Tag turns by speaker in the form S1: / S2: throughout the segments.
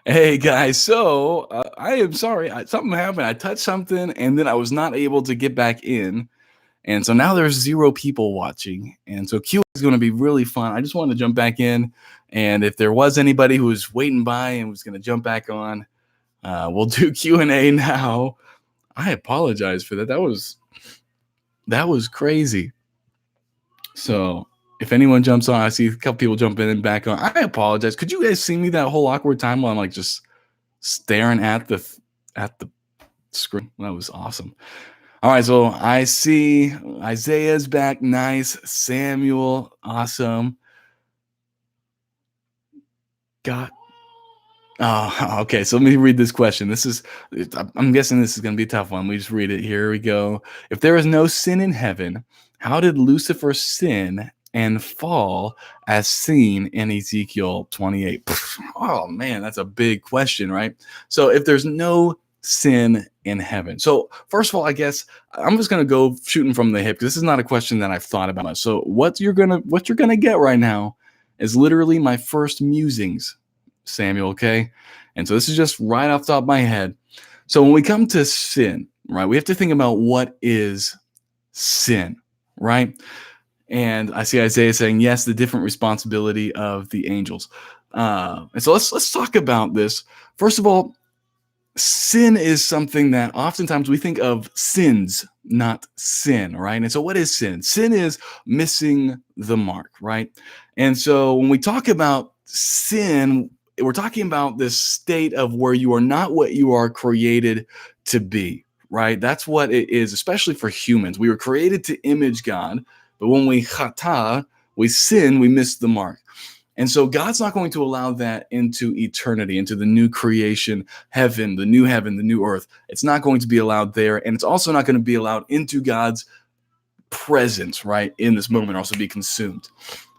S1: Hey guys, so I am sorry. Something happened. I touched something and then I was not able to get back in. And so now there's zero people watching. And so Q is going to be really fun. I just wanted to jump back in. And if there was anybody who was waiting by and was going to jump back on, we'll do Q&A now. I apologize for that. That was crazy. So if anyone jumps on, I see a couple people jumping in and back on. I apologize. Could you guys see me that whole awkward time while I'm like just staring at the screen? That was awesome. All right, so I see Isaiah's back. Nice. Samuel, awesome. Got Oh, okay. So let me read this question. I'm guessing this is going to be a tough one. We just read it. Here we go. If there is no sin in heaven, how did Lucifer sin and fall as seen in Ezekiel 28? Oh, man, that's a big question, right? So if there's no sin in heaven. So first of all, I guess I'm just going to go shooting from the hip because this is not a question that I've thought about much. So what you're going to get right now is literally my first musings, Samuel, okay? And so this is just right off the top of my head. So when we come to sin, right, we have to think about what is sin, right? And I see Isaiah saying, yes, the different responsibility of the angels. And so let's talk about this. First of all, sin is something that oftentimes we think of sins, not sin, right? And so what is sin? Sin is missing the mark, right? And so when we talk about sin, we're talking about this state of where you are not what you are created to be, right? That's what it is, especially for humans. We were created to image God, but when we chata, we sin, we miss the mark. And so God's not going to allow that into eternity, into the new creation, heaven, the new earth. It's not going to be allowed there. And it's also not going to be allowed into God's presence, right, in this moment, also be consumed.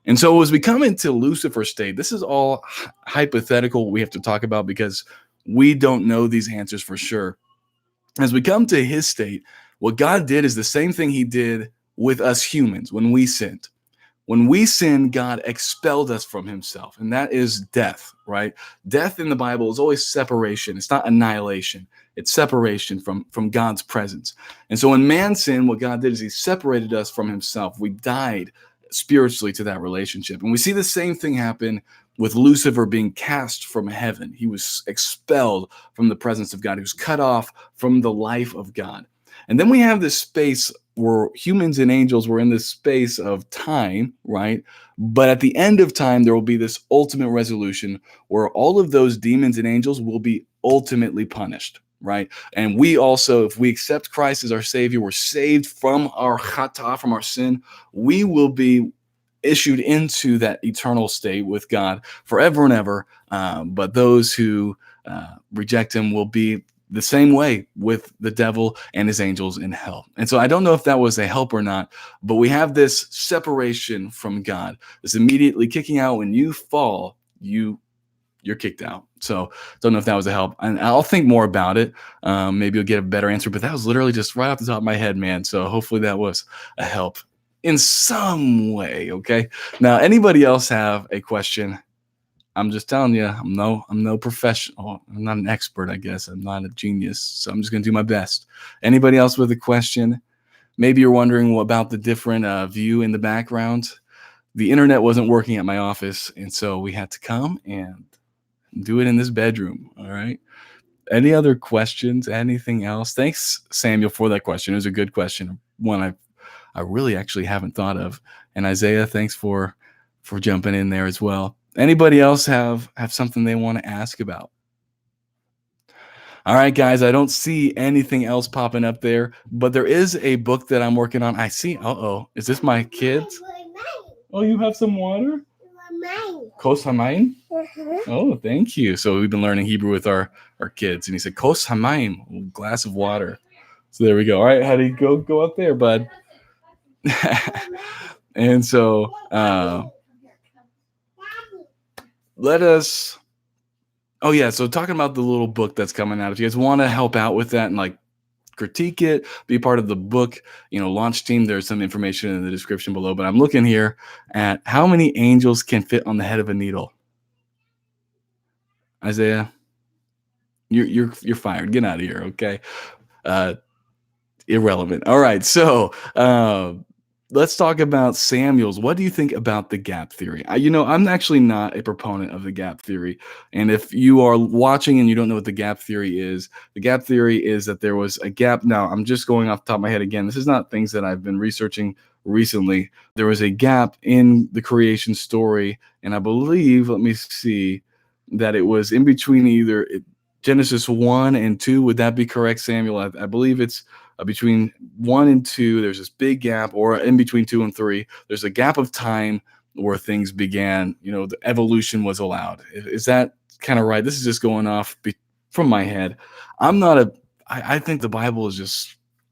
S1: And so as we come into Lucifer's state, this is all hypothetical we have to talk about because we don't know these answers for sure. As we come to his state, what God did is the same thing he did with us humans when we sinned. When we sin, God expelled us from himself, and that is death, right? Death in the Bible is always separation. It's not annihilation. It's separation from God's presence. And so when man sinned, what God did is he separated us from himself. We died spiritually to that relationship. And we see the same thing happen with Lucifer being cast from heaven. He was expelled from the presence of God. He was cut off from the life of God. And then we have this space where humans and angels were in this space of time, right? But at the end of time, there will be this ultimate resolution where all of those demons and angels will be ultimately punished, right? And we also, if we accept Christ as our Savior, we're saved from our chata, from our sin, we will be issued into that eternal state with God forever and ever. But those who reject him will be the same way with the devil and his angels in hell. And so I don't know if that was a help or not, but we have this separation from God, this immediately kicking out. When you fall, you're kicked out. So don't know if that was a help, and I'll think more about it. Maybe you'll get a better answer, but that was literally just right off the top of my head, man. So hopefully that was a help in some way. Okay. Now, anybody else have a question? I'm just telling you, I'm no professional. I'm not an expert, I guess. I'm not a genius. So I'm just going to do my best. Anybody else with a question? Maybe you're wondering about the different view in the background. The internet wasn't working at my office, and so we had to come and do it in this bedroom. All right. Any other questions? Anything else? Thanks, Samuel, for that question. It was a good question. One I really actually haven't thought of. And Isaiah, thanks for jumping in there as well. Anybody else have something they want to ask about? All right, guys, I don't see anything else popping up there, but there is a book that I'm working on. I see. Is this my kids? Oh, you have some water? Kos hamayim? Oh, thank you. So we've been learning Hebrew with our kids, and he said kos hamayim, glass of water. So there we go. All right, how do you go up there, bud? And so let us. Oh yeah, so talking about the little book that's coming out. If you guys want to help out with that and like critique it, be part of the book, launch team, there's some information in the description below. But I'm looking here at how many angels can fit on the head of a needle. Isaiah? You're fired. Get out of here. Okay. Uh, Irrelevant. All right. So let's talk about Samuel's. What do you think about the gap theory? I'm actually not a proponent of the gap theory. And if you are watching and you don't know what the gap theory is that there was a gap. Now, I'm just going off the top of my head again. This is not things that I've been researching recently. There was a gap in the creation story. And I believe, let me see, that it was in between Genesis 1 and 2. Would that be correct, Samuel? I believe it's between 1 and 2, there's this big gap, or in between 2 and 3, there's a gap of time where things began. The evolution was allowed. Is that kind of right? This is just going off from my head. I'm not a. I think the Bible is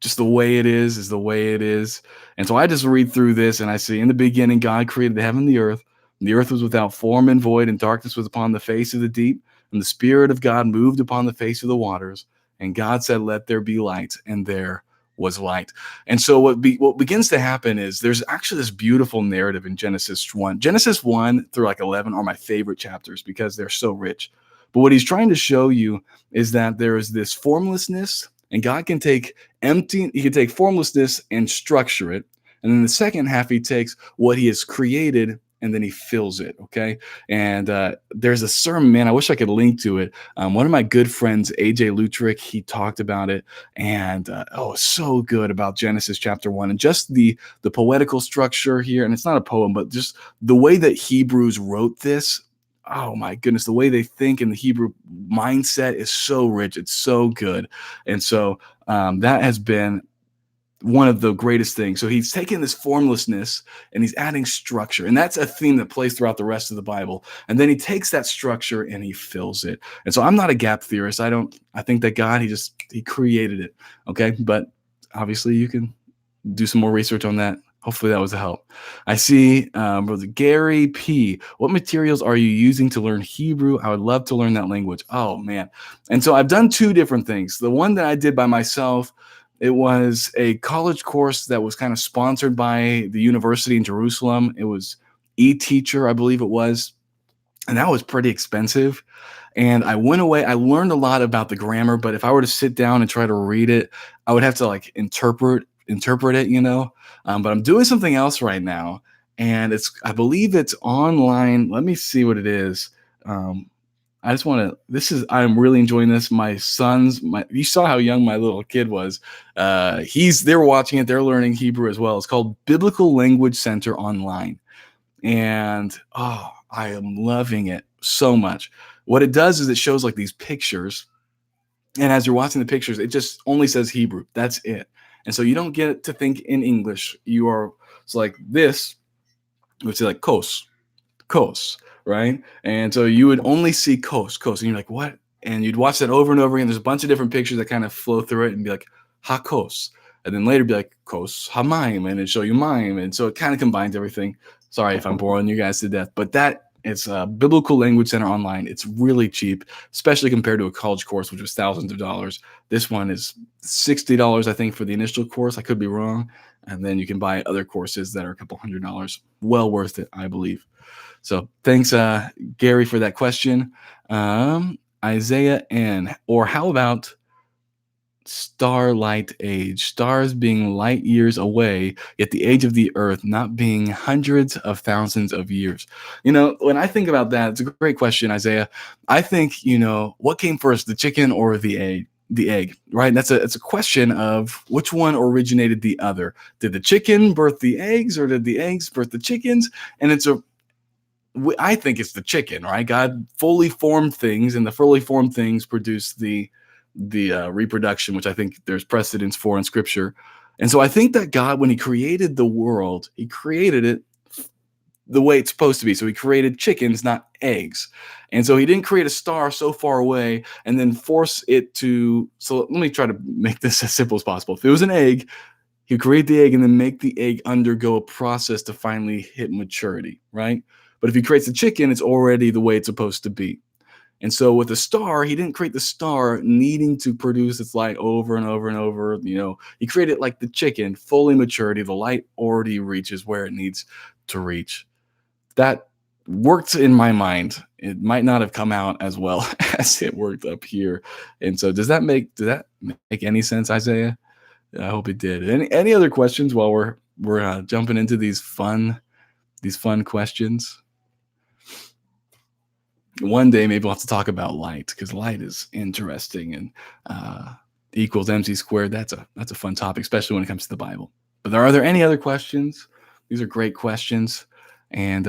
S1: just the way it is the way it is, and so I just read through this and I see, in the beginning, God created the heaven and the earth. And the earth was without form and void, and darkness was upon the face of the deep, and the Spirit of God moved upon the face of the waters. And God said, "Let there be light," and there was light. And so what begins to happen is there's actually this beautiful narrative in Genesis 1. Genesis 1 through like 11 are my favorite chapters because they're so rich. But what he's trying to show you is that there is this formlessness, and God can take he can take formlessness and structure it. And then the second half, he takes what he has created and then he fills it. Okay. And there's a sermon, man, I wish I could link to it. One of my good friends, AJ Lutrick, he talked about it, and so good about Genesis chapter 1 and just the poetical structure here. And it's not a poem, but just the way that Hebrews wrote this. Oh my goodness, the way they think in the Hebrew mindset is so rich. It's so good. And so that has been one of the greatest things. So he's taking this formlessness and he's adding structure. And that's a theme that plays throughout the rest of the Bible. And then he takes that structure and he fills it. And so I'm not a gap theorist. I think that God, he created it. Okay. But obviously you can do some more research on that. Hopefully that was a help. I see, Brother Gary P. What materials are you using to learn Hebrew? I would love to learn that language. Oh, man. And so I've done two different things. The one that I did by myself, it was a college course that was kind of sponsored by the university in Jerusalem. It was eTeacher, I believe it was. And that was pretty expensive. And I went away. I learned a lot about the grammar, but if I were to sit down and try to read it, I would have to like interpret it. But I'm doing something else right now, and I believe it's online. Let me see what it is. I just want to. I'm really enjoying this. You saw how young my little kid was. They're watching it. They're learning Hebrew as well. It's called Biblical Language Center Online, and I am loving it so much. What it does is it shows like these pictures, and as you're watching the pictures, it just only says Hebrew. That's it. And so you don't get to think in English. It's like this, which is like kos, right? And so you would only see kos, and you're like, what? And you'd watch that over and over again. There's a bunch of different pictures that kind of flow through it and be like, hakos. And then later be like, kos hamaim, and it'd show you mime. And so it kind of combines everything. Sorry if I'm boring you guys to death, but it's a Biblical Language Center Online. It's really cheap, especially compared to a college course, which was thousands of dollars. This one is $60, I think, for the initial course. I could be wrong. And then you can buy other courses that are a couple $100. Well worth it, I believe. So thanks, Gary, for that question. Isaiah N. Or how about starlight age, stars being light years away, yet the age of the earth not being hundreds of thousands of years? When I think about that, it's a great question, Isaiah. I think, what came first, the chicken or the egg? The egg, right? It's a question of which one originated the other. Did the chicken birth the eggs, or did the eggs birth the chickens? And I think it's the chicken, right? God fully formed things, and the fully formed things produce the reproduction, which I think there's precedence for in Scripture. And so I think that God, when He created the world, He created it the way it's supposed to be. So He created chickens, not eggs. And so He didn't create a star so far away and then force it to. So let me try to make this as simple as possible. If it was an egg, He would create the egg and then make the egg undergo a process to finally hit maturity, right? But if He creates the chicken, it's already the way it's supposed to be. And so with the star, He didn't create the star needing to produce its light over and over and over. He created like the chicken, fully maturity. The light already reaches where it needs to reach. That worked in my mind. It might not have come out as well as it worked up here. And so does that make any sense, Isaiah? I hope it did. Any other questions while we're jumping into these fun questions? One day maybe we'll have to talk about light because light is interesting and uh, equals mc squared. That's a fun topic, especially when it comes to the Bible. But are there any other questions? These are great questions, and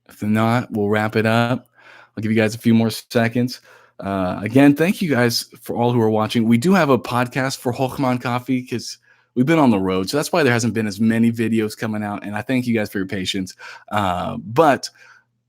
S1: if not, we'll wrap it up. I'll give you guys a few more seconds. Again, thank you guys for all who are watching. We do have a podcast for Hokmah Coffee because we've been on the road, so that's why there hasn't been as many videos coming out. And I thank you guys for your patience. But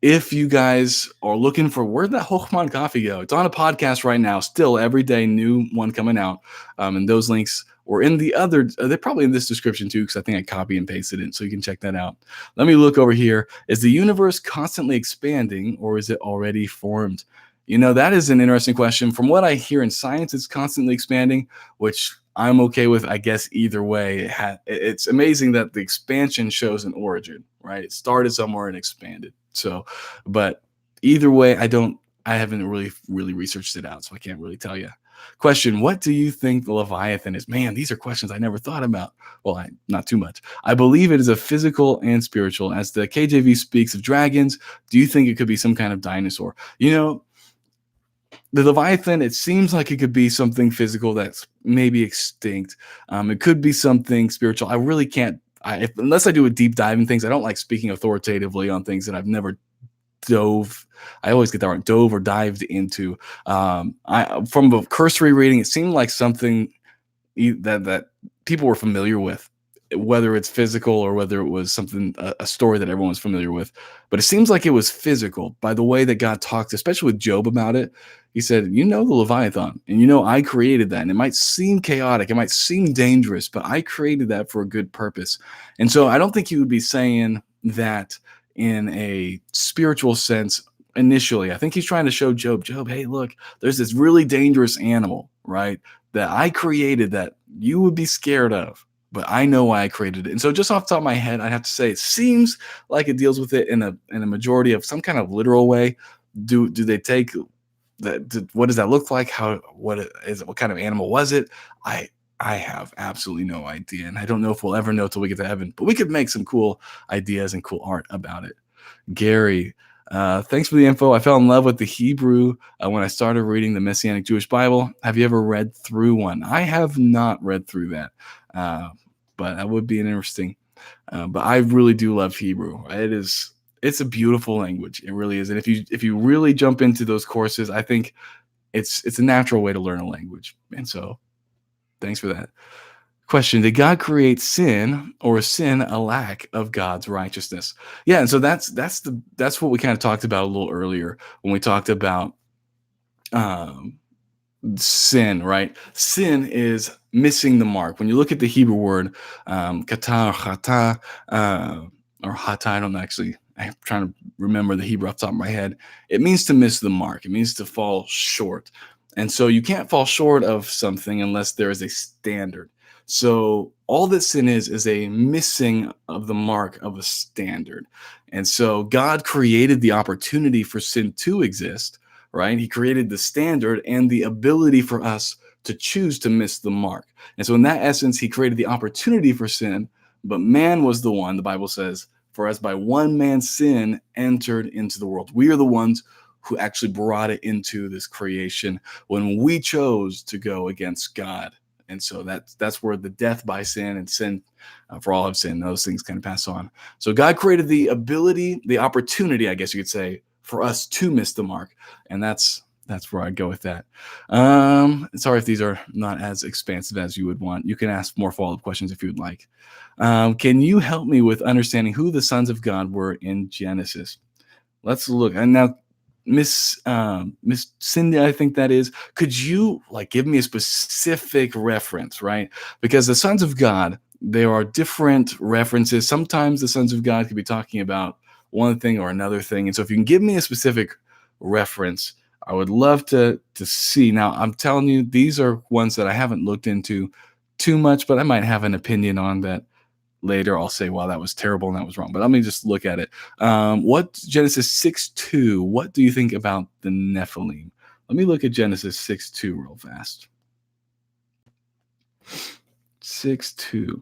S1: if you guys are looking for where'd that Hokmah coffee go, it's on a podcast right now. Still, every day, new one coming out. And those links were in the other. They're probably in this description too, because I think I copy and pasted it, so you can check that out. Let me look over here. Is the universe constantly expanding, or is it already formed? You know, that is an interesting question. From what I hear in science, it's constantly expanding, which I'm okay with, I guess, either way. It's amazing that the expansion shows an origin, right? It started somewhere and expanded. So, but either way, I haven't really researched it out, so I can't really tell you. Question: what do you think the Leviathan is? Man, these are questions I never thought about. Well, not too much. I believe it is a physical and spiritual. As the KJV speaks of dragons, do you think it could be some kind of dinosaur? You know, the Leviathan, it seems like it could be something physical that's maybe extinct. It could be something spiritual. I really can't, unless I do a deep dive in things. I don't like speaking authoritatively on things that I've never dove. I always get that wrong, dove or dived into. From a cursory reading, it seemed like something that people were familiar with, whether it's physical or whether it was something a story that everyone was familiar with. But it seems like it was physical by the way that God talked, especially with Job about it. He said, "You know the Leviathan, and you know I created that, and it might seem chaotic, it might seem dangerous, but I created that for a good purpose." And so I don't think he would be saying that in a spiritual sense initially. I think he's trying to show Job, hey, look, there's this really dangerous animal, right? That I created that you would be scared of, but I know why I created it. And so just off the top of my head, I'd have to say it seems like it deals with it in a majority of some kind of literal way. Do they take that? What does that look like? What kind of animal was it? I have absolutely no idea. And I don't know if we'll ever know till we get to heaven, but we could make some cool ideas and cool art about it. Gary, thanks for the info. I fell in love with the Hebrew when I started reading the Messianic Jewish Bible. Have you ever read through one? I have not read through that, but that would be an interesting. But I really do love Hebrew. It's a beautiful language. It really is. And if you really jump into those courses, I think it's a natural way to learn a language. And so, thanks for that. Question: did God create sin, or is sin a lack of God's righteousness? Yeah, and so that's what we kind of talked about a little earlier when we talked about um, sin, right? Sin is missing the mark. When you look at the Hebrew word kata or chata or hata, I don't actually. I'm trying to remember the Hebrew off the top of my head. It means to miss the mark. It means to fall short. And so you can't fall short of something unless there is a standard. So all that sin is a missing of the mark of a standard. And so God created the opportunity for sin to exist, right? He created the standard and the ability for us to choose to miss the mark. And so in that essence, he created the opportunity for sin, but man was the one, the Bible says, for as by one man's sin entered into the world. We are the ones who actually brought it into this creation when we chose to go against God. And so that's where the death by sin and sin for all have sinned, those things kind of pass on. So God created the ability, the opportunity, I guess you could say, for us to miss the mark. And that's where I'd go with that. Sorry if these are not as expansive as you would want. You can ask more follow-up questions if you would like. Can you help me with understanding who the sons of God were in Genesis? Let's look. And now, Miss Cindy, I think that is. Could you like give me a specific reference, right? Because the sons of God, there are different references. Sometimes the sons of God could be talking about one thing or another thing. And so if you can give me a specific reference, I would love to see. Now, I'm telling you, these are ones that I haven't looked into too much, but I might have an opinion on that later I'll say, "Wow, that was terrible and that was wrong." But let me just look at it. What Genesis 6:2? What do you think about the Nephilim? Let me look at Genesis 6:2 real fast. 6:2.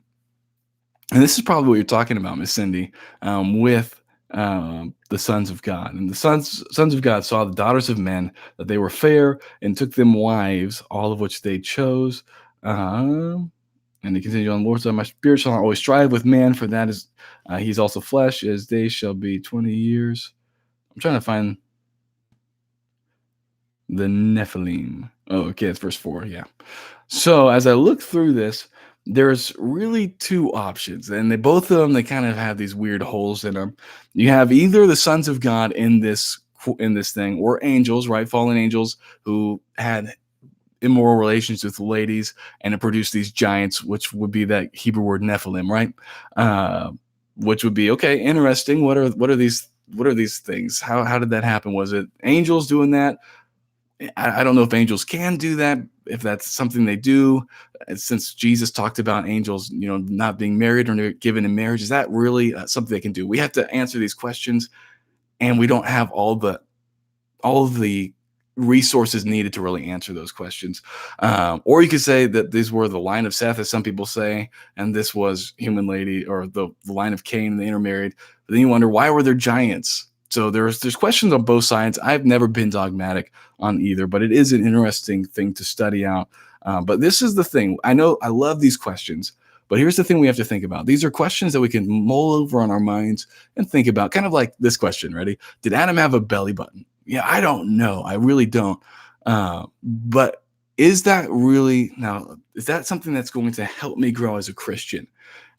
S1: And this is probably what you're talking about, Miss Cindy, with the sons of God. And the sons of God saw the daughters of men that they were fair and took them wives, all of which they chose. Um, and they continue on. Lord, my spirit shall not always strive with man, for that is he's also flesh, as they shall be 20 years. I'm trying to find the Nephilim. Oh, okay, it's verse 4. Yeah. So as I look through this, there's really two options, and they both of them they kind of have these weird holes in them. You have either the sons of God in this thing, or angels, right? Fallen angels who had immoral relations with ladies, and it produced these giants, which would be that Hebrew word Nephilim, right? Uh, which would be okay, interesting. What are these things? How did that happen? Was it angels doing that? I don't know if angels can do that, if that's something they do. Since Jesus talked about angels, not being married or given in marriage, is that really something they can do? We have to answer these questions, and we don't have all of the resources needed to really answer those questions. Or you could say that these were the line of Seth, as some people say, and this was human lady or the line of Cain, and they intermarried. But then you wonder, why were there giants? So there's questions on both sides. I've never been dogmatic on either, but it is an interesting thing to study out. But this is the thing. I know I love these questions, but here's the thing we have to think about. These are questions that we can mull over on our minds and think about, kind of like this question. Ready? Did Adam have a belly button? Yeah, I don't know. I really don't. But is that really now? Is that something that's going to help me grow as a Christian?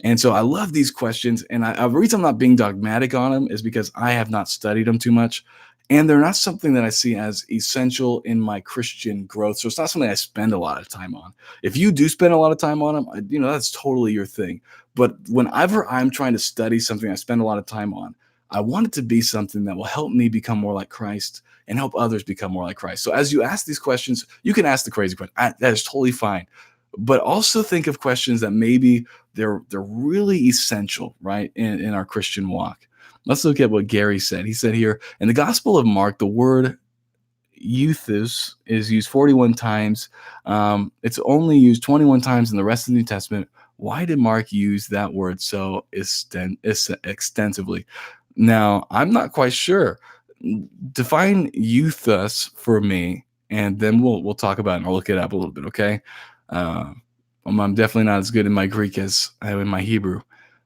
S1: And so I love these questions, and the reason I'm not being dogmatic on them is because I have not studied them too much, and they're not something that I see as essential in my Christian growth. So it's not something I spend a lot of time on. If you do spend a lot of time on them, that's totally your thing. But whenever I'm trying to study something I spend a lot of time on, I want it to be something that will help me become more like Christ and help others become more like Christ. So as you ask these questions, you can ask the crazy question. That is totally fine. But also think of questions that maybe they're really essential, right, in our Christian walk. Let's look at what Gary said. He said here in the Gospel of Mark, the word euthus is used 41 times. It's only used 21 times in the rest of the New Testament. Why did Mark use that word so extensively? Now, I'm not quite sure. Define euthus for me, and then we'll talk about it and I'll look it up a little bit, okay? Uh, I'm definitely not as good in my Greek as I am in my Hebrew.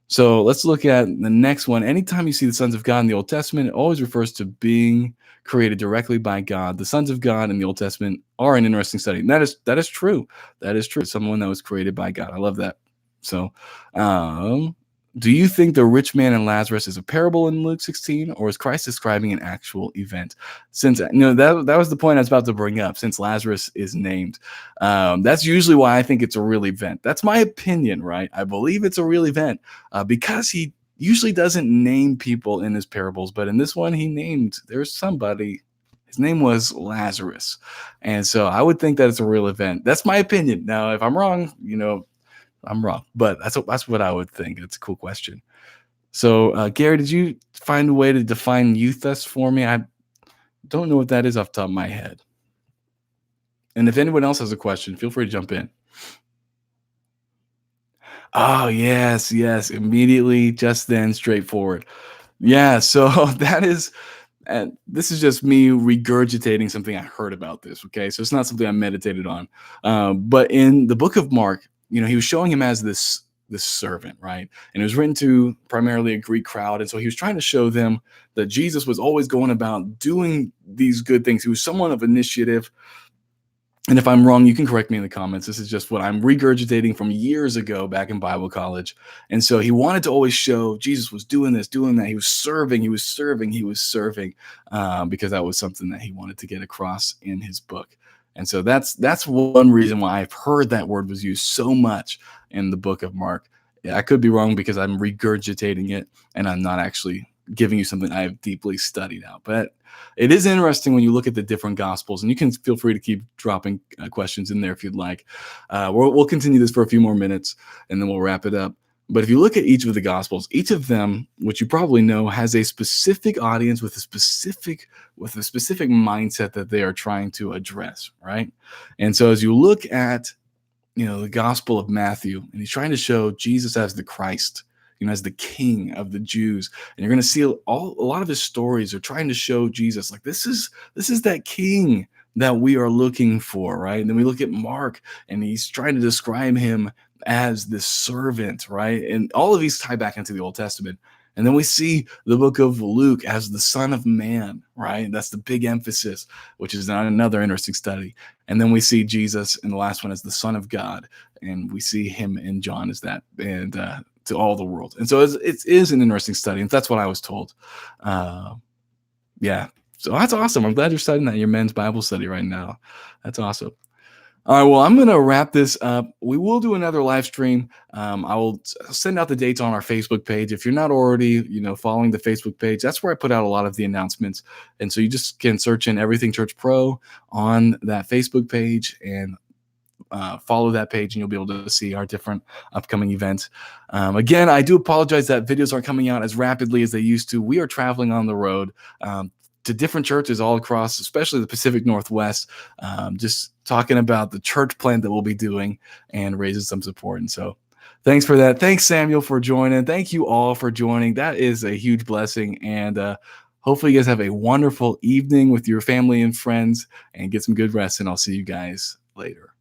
S1: So let's look at the next one. Anytime you see the sons of God in the Old Testament, it always refers to being created directly by God. The sons of God in the Old Testament are an interesting study. And that is true. That is true. Someone that was created by God. I love that. So, do you think the rich man and Lazarus is a parable in Luke 16, or is Christ describing an actual event? Since that was the point I was about to bring up. Since Lazarus is named, that's usually why I think it's a real event. That's my opinion, right? I believe it's a real event because he usually doesn't name people in his parables, but in this one, there's somebody. His name was Lazarus, and so I would think that it's a real event. That's my opinion. Now, if I'm wrong, I'm wrong, but that's what I would think. It's a cool question. So, Gary, did you find a way to define euthus for me? I don't know what that is off the top of my head. And if anyone else has a question, feel free to jump in. Oh, yes, yes. Immediately, just then, straightforward. Yeah. So that is, and this is just me regurgitating something I heard about this. Okay. So it's not something I meditated on. But in the book of Mark, he was showing him as this servant, right? And it was written to primarily a Greek crowd. And so he was trying to show them that Jesus was always going about doing these good things. He was someone of initiative. And if I'm wrong, you can correct me in the comments. This is just what I'm regurgitating from years ago back in Bible college. And so he wanted to always show Jesus was doing this, doing that. He was serving, he was serving, he was serving, because that was something that he wanted to get across in his book. And so that's one reason why I've heard that word was used so much in the book of Mark. I could be wrong because I'm regurgitating it and I'm not actually giving you something I have deeply studied out. But it is interesting when you look at the different gospels, and you can feel free to keep dropping questions in there if you'd like. We'll continue this for a few more minutes and then we'll wrap it up. But if you look at each of the gospels, each of them, which you probably know, has a specific audience with a specific mindset that they are trying to address, right? And so as you look at the Gospel of Matthew, and he's trying to show Jesus as the Christ, as the King of the Jews. And you're going to see a lot of his stories are trying to show Jesus like this is that King that we are looking for, right? And then we look at Mark, and he's trying to describe him as this servant, right? And all of these tie back into the Old Testament. And then we see the book of Luke as the Son of Man, right? That's the big emphasis, which is another interesting study. And then we see Jesus in the last one as the Son of God, and we see him in John as that, and to all the world. And so it is an interesting study, and that's what I was told. Uh, yeah, so that's awesome. I'm glad you're studying that in your men's Bible study right now. That's awesome. All right, well, I'm going to wrap this up. We will do another live stream. I will send out the dates on our Facebook page. If you're not already, following the Facebook page, that's where I put out a lot of the announcements. And so you just can search in Everything Church Pro on that Facebook page and follow that page, and you'll be able to see our different upcoming events. Again, I do apologize that videos aren't coming out as rapidly as they used to. We are traveling on the road to different churches all across, especially the Pacific Northwest, just talking about the church plant that we'll be doing and raising some support. And so thanks for that. Thanks, Samuel, for joining. Thank you all for joining. That is a huge blessing. And hopefully you guys have a wonderful evening with your family and friends, and get some good rest. And I'll see you guys later.